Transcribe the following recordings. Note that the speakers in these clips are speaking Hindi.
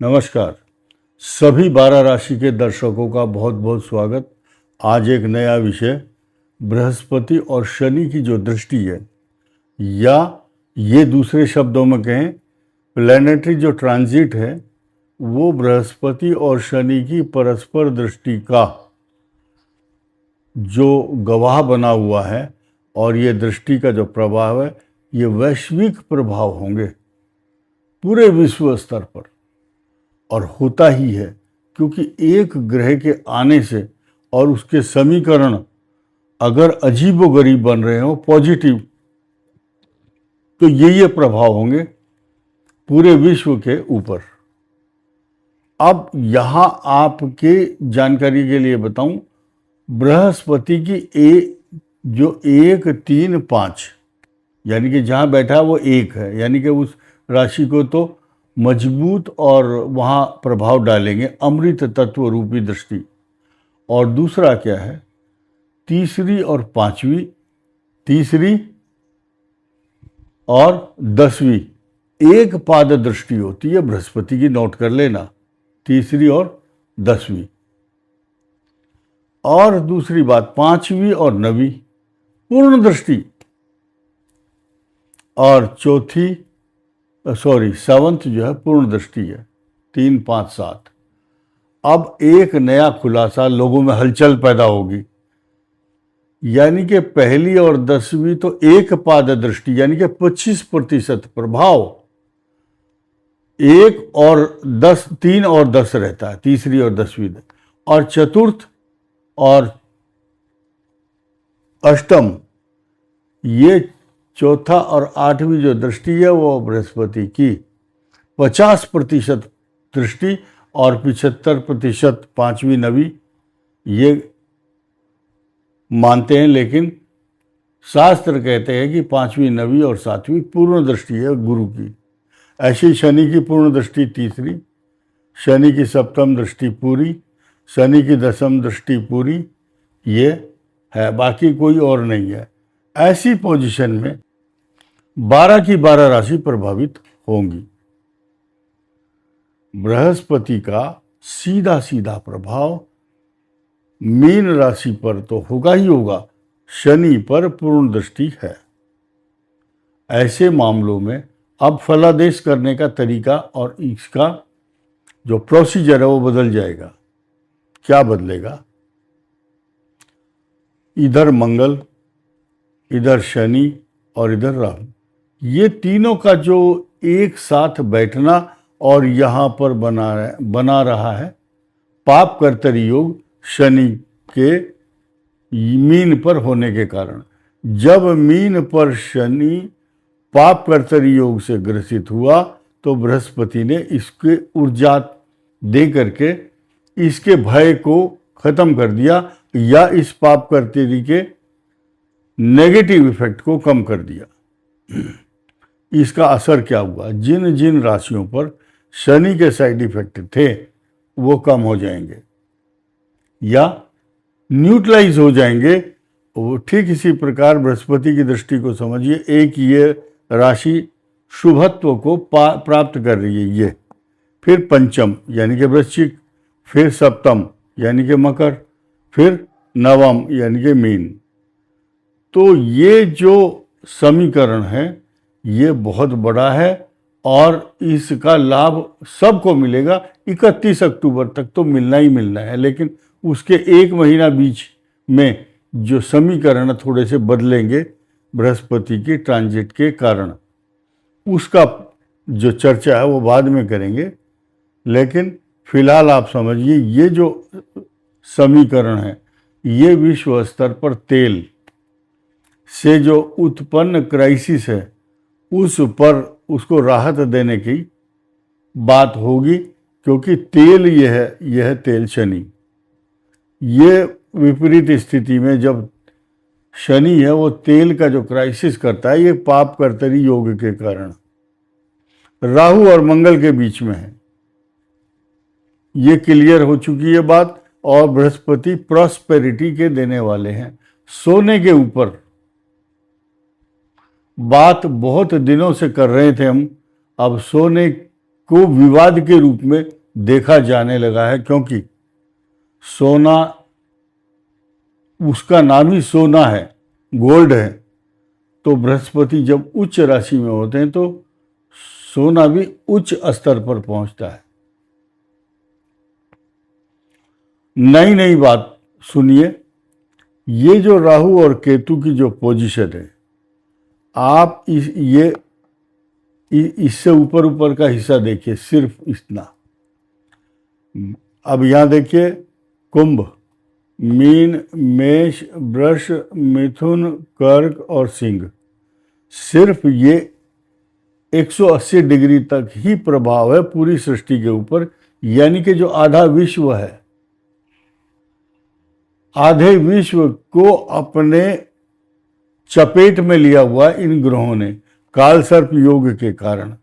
नमस्कार। सभी 12 राशि के दर्शकों का बहुत बहुत स्वागत। आज एक नया विषय, बृहस्पति और शनि की जो दृष्टि है, या ये दूसरे शब्दों में कहें प्लैनेटरी जो ट्रांजिट है, वो बृहस्पति और शनि की परस्पर दृष्टि का जो गवाह बना हुआ है, और ये दृष्टि का जो प्रभाव है, ये वैश्विक प्रभाव होंगे पूरे विश्व स्तर पर, और होता ही है, क्योंकि एक ग्रह के आने से और उसके समीकरण अगर अजीबोगरीब बन रहे हो पॉजिटिव, तो ये प्रभाव होंगे पूरे विश्व के ऊपर। अब यहाँ आपके जानकारी के लिए बताऊं, बृहस्पति की जो 1, 3, 5 यानी कि जहाँ बैठा वो एक है, यानी कि उस राशि को तो मजबूत और वहाँ प्रभाव डालेंगे अमृत तत्व रूपी दृष्टि। और दूसरा क्या है, तीसरी और पांचवी, तीसरी और 10वीं एक पाद दृष्टि होती है बृहस्पति की, नोट कर लेना, तीसरी और 10वीं। और दूसरी बात, 5वीं और 9वीं पूर्ण दृष्टि, और चौथी 7th जो है पूर्ण दृष्टि है, 3, 5, 7। अब एक नया खुलासा, लोगों में हलचल पैदा होगी, यानी कि पहली और 10वीं तो एक पाद दृष्टि, यानी कि 25% प्रभाव 1 और 10, 3 और 10 रहता है, तीसरी और 10वीं, और चतुर्थ और अष्टम, ये चौथा और 8वीं जो दृष्टि है वो बृहस्पति की 50% दृष्टि, और 75% 5वीं 9वीं ये मानते हैं। लेकिन शास्त्र कहते हैं कि 5वीं 9वीं और 7वीं पूर्ण दृष्टि है गुरु की। ऐसे ही शनि की पूर्ण दृष्टि तीसरी, शनि की 7th दृष्टि पूरी, शनि की 10th दृष्टि पूरी, ये है, बाकी कोई और नहीं है। ऐसी पोजीशन में 12 की 12 राशि प्रभावित होंगी। बृहस्पति का सीधा सीधा प्रभाव मीन राशि पर तो होगा ही होगा, शनि पर पूर्ण दृष्टि है। ऐसे मामलों में अब फलादेश करने का तरीका और इसका जो प्रोसीजर है वो बदल जाएगा। क्या बदलेगा? इधर मंगल, इधर शनि और इधर राहु, ये तीनों का जो एक साथ बैठना और यहाँ पर बना रहा है पाप कर्तरी योग शनि के मीन पर होने के कारण। जब मीन पर शनि पाप कर्तरी योग से ग्रसित हुआ तो बृहस्पति ने इसके ऊर्जा दे करके इसके भय को खत्म कर दिया, या इस पाप कर्तरी के नेगेटिव इफेक्ट को कम कर दिया। इसका असर क्या हुआ? जिन जिन राशियों पर शनि के साइड इफेक्ट थे वो कम हो जाएंगे या न्यूट्रलाइज हो जाएंगे। वो ठीक इसी प्रकार बृहस्पति की दृष्टि को समझिए, एक ये राशि शुभत्व को प्राप्त कर रही है, ये फिर पंचम यानी कि वृश्चिक, फिर सप्तम यानी कि मकर, फिर नवम यानी कि मीन। तो ये जो समीकरण है ये बहुत बड़ा है और इसका लाभ सबको मिलेगा। 31 अक्टूबर तक तो मिलना ही मिलना है, लेकिन उसके एक महीना बीच में जो समीकरण थोड़े से बदलेंगे बृहस्पति के ट्रांजिट के कारण, उसका जो चर्चा है वो बाद में करेंगे। लेकिन फिलहाल आप समझिए, ये जो समीकरण है ये विश्व स्तर पर तेल से जो उत्पन्न क्राइसिस है उस पर उसको राहत देने की बात होगी, क्योंकि तेल यह है तेल शनि। ये विपरीत स्थिति में जब शनि है वो तेल का जो क्राइसिस करता है, ये पाप कर्तरी योग के कारण राहु और मंगल के बीच में है। ये क्लियर हो चुकी है बात। और बृहस्पति प्रॉस्पेरिटी के देने वाले हैं। सोने के ऊपर बात बहुत दिनों से कर रहे थे हम, अब सोने को विवाद के रूप में देखा जाने लगा है, क्योंकि सोना, उसका नाम ही सोना है, गोल्ड है। तो बृहस्पति जब उच्च राशि में होते हैं तो सोना भी उच्च स्तर पर पहुंचता है। नई नई बात सुनिए, ये जो राहु और केतु की जो पोजीशन है, आप इससे ऊपर ऊपर का हिस्सा देखिए, सिर्फ इतना। अब यहां देखिए, कुंभ, मीन, मेष, वृष, मिथुन, कर्क और सिंह, सिर्फ ये 180 डिग्री तक ही प्रभाव है पूरी सृष्टि के ऊपर, यानी कि जो आधा विश्व है, आधे विश्व को अपने चपेट में लिया हुआ इन ग्रहों ने कालसर्प योग के कारण।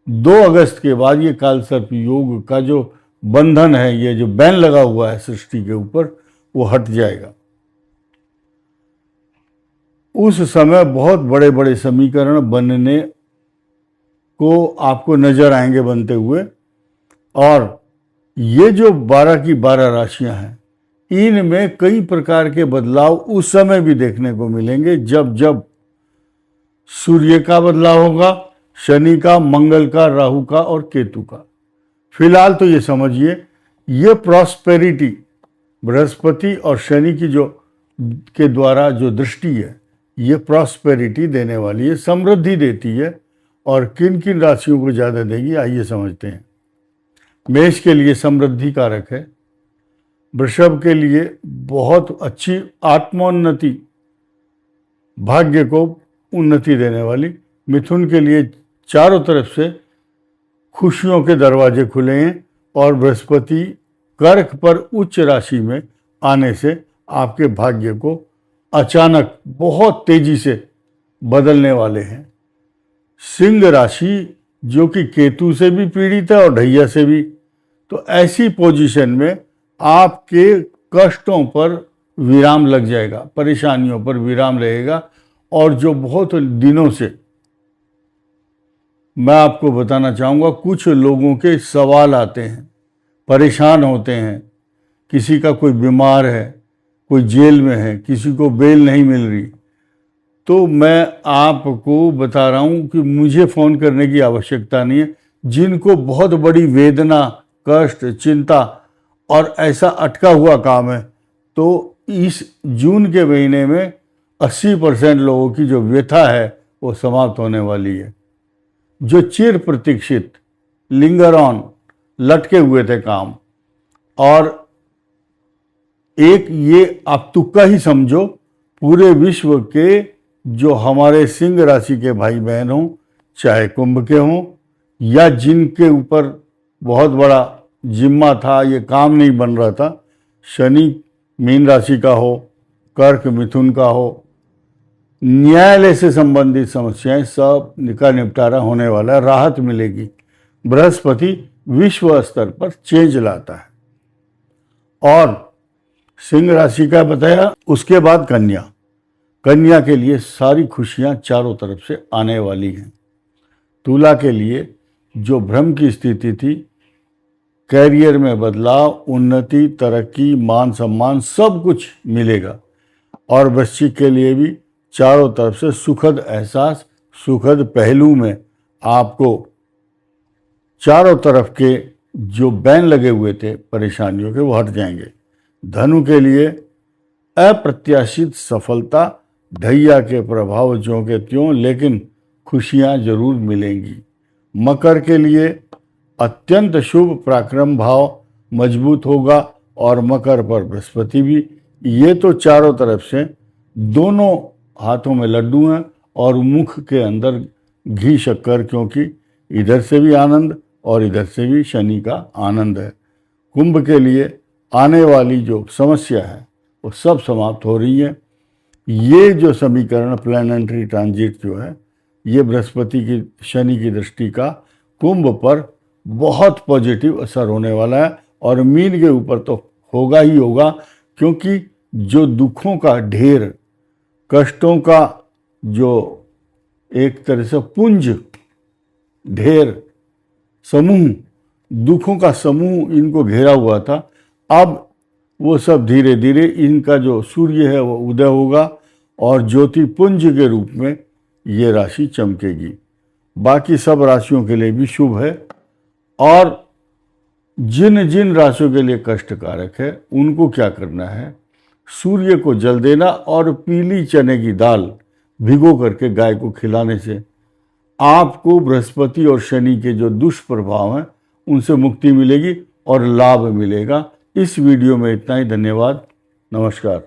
2 अगस्त के बाद ये कालसर्प योग का जो बंधन है, ये जो बैन लगा हुआ है सृष्टि के ऊपर, वो हट जाएगा। उस समय बहुत बड़े बड़े समीकरण बनने को आपको नजर आएंगे बनते हुए, और ये जो 12 की 12 राशियां हैं, इनमें कई प्रकार के बदलाव उस समय भी देखने को मिलेंगे जब जब सूर्य का बदलाव होगा, शनि का, मंगल का, राहु का और केतु का। फिलहाल तो ये समझिए, ये प्रॉस्पेरिटी बृहस्पति और शनि की जो के द्वारा जो दृष्टि है, ये प्रॉस्पेरिटी देने वाली है, समृद्धि देती है। और किन किन राशियों को ज़्यादा देगी, आइए समझते हैं। मेष के लिए समृद्धि कारक है, वृषभ के लिए बहुत अच्छी आत्मोन्नति, भाग्य को उन्नति देने वाली, मिथुन के लिए चारों तरफ से खुशियों के दरवाजे खुले हैं, और बृहस्पति कर्क पर उच्च राशि में आने से आपके भाग्य को अचानक बहुत तेजी से बदलने वाले हैं। सिंह राशि जो कि केतु से भी पीड़ित है और ढैया से भी, तो ऐसी पोजीशन में आपके कष्टों पर विराम लग जाएगा, परेशानियों पर विराम लगेगा। और जो बहुत दिनों से मैं आपको बताना चाहूँगा, कुछ लोगों के सवाल आते हैं, परेशान होते हैं, किसी का कोई बीमार है, कोई जेल में है, किसी को बेल नहीं मिल रही, तो मैं आपको बता रहा हूँ कि मुझे फ़ोन करने की आवश्यकता नहीं है। जिनको बहुत बड़ी वेदना, कष्ट, चिंता और ऐसा अटका हुआ काम है, तो इस जून के महीने में 80% लोगों की जो व्यथा है वो समाप्त होने वाली है। जो चिर प्रतीक्षित, लिंगर ऑन, लटके हुए थे काम, और एक ये आप तुक्का ही समझो, पूरे विश्व के जो हमारे सिंह राशि के भाई बहन हों, चाहे कुंभ के हों, या जिनके ऊपर बहुत बड़ा जिम्मा था, ये काम नहीं बन रहा था, शनि मीन राशि का हो, कर्क मिथुन का हो, न्यायालय से संबंधित समस्याएं सब का निपटारा होने वाला है, राहत मिलेगी। बृहस्पति विश्व स्तर पर चेंज लाता है। और सिंह राशि का बताया, उसके बाद कन्या। कन्या के लिए सारी खुशियां चारों तरफ से आने वाली हैं। तुला के लिए जो भ्रम की स्थिति थी, कैरियर में बदलाव, उन्नति, तरक्की, मान सम्मान सब कुछ मिलेगा। और वृश्चिक के लिए भी चारों तरफ से सुखद एहसास, सुखद पहलू में आपको चारों तरफ के जो बैन लगे हुए थे परेशानियों के, वो हट जाएंगे। धनु के लिए अप्रत्याशित सफलता, ढैया के प्रभाव ज्यों के त्यों, लेकिन खुशियां जरूर मिलेंगी। मकर के लिए अत्यंत शुभ पराक्रम भाव मजबूत होगा, और मकर पर बृहस्पति भी। ये तो चारों तरफ से दोनों हाथों में लड्डू हैं और मुख के अंदर घी शक्कर, क्योंकि इधर से भी आनंद और इधर से भी शनि का आनंद है। कुंभ के लिए आने वाली जो समस्या है वो सब समाप्त हो रही है। ये जो समीकरण प्लैनेटरी ट्रांजिट जो है, ये बृहस्पति की, शनि की दृष्टि का कुंभ पर बहुत पॉजिटिव असर होने वाला है। और मीन के ऊपर तो होगा ही होगा, क्योंकि जो दुखों का ढेर, कष्टों का जो एक तरह से पुंज ढेर समूह, दुखों का समूह इनको घेरा हुआ था। अब वो सब धीरे धीरे इनका जो सूर्य है वो उदय होगा और ज्योतिपुंज के रूप में ये राशि चमकेगी। बाकी सब राशियों के लिए भी शुभ है, और जिन जिन राशियों के लिए कष्टकारक है उनको क्या करना है, सूर्य को जल देना और पीली चने की दाल भिगो करके गाय को खिलाने से आपको बृहस्पति और शनि के जो दुष्प्रभाव हैं उनसे मुक्ति मिलेगी और लाभ मिलेगा। इस वीडियो में इतना ही। धन्यवाद। नमस्कार।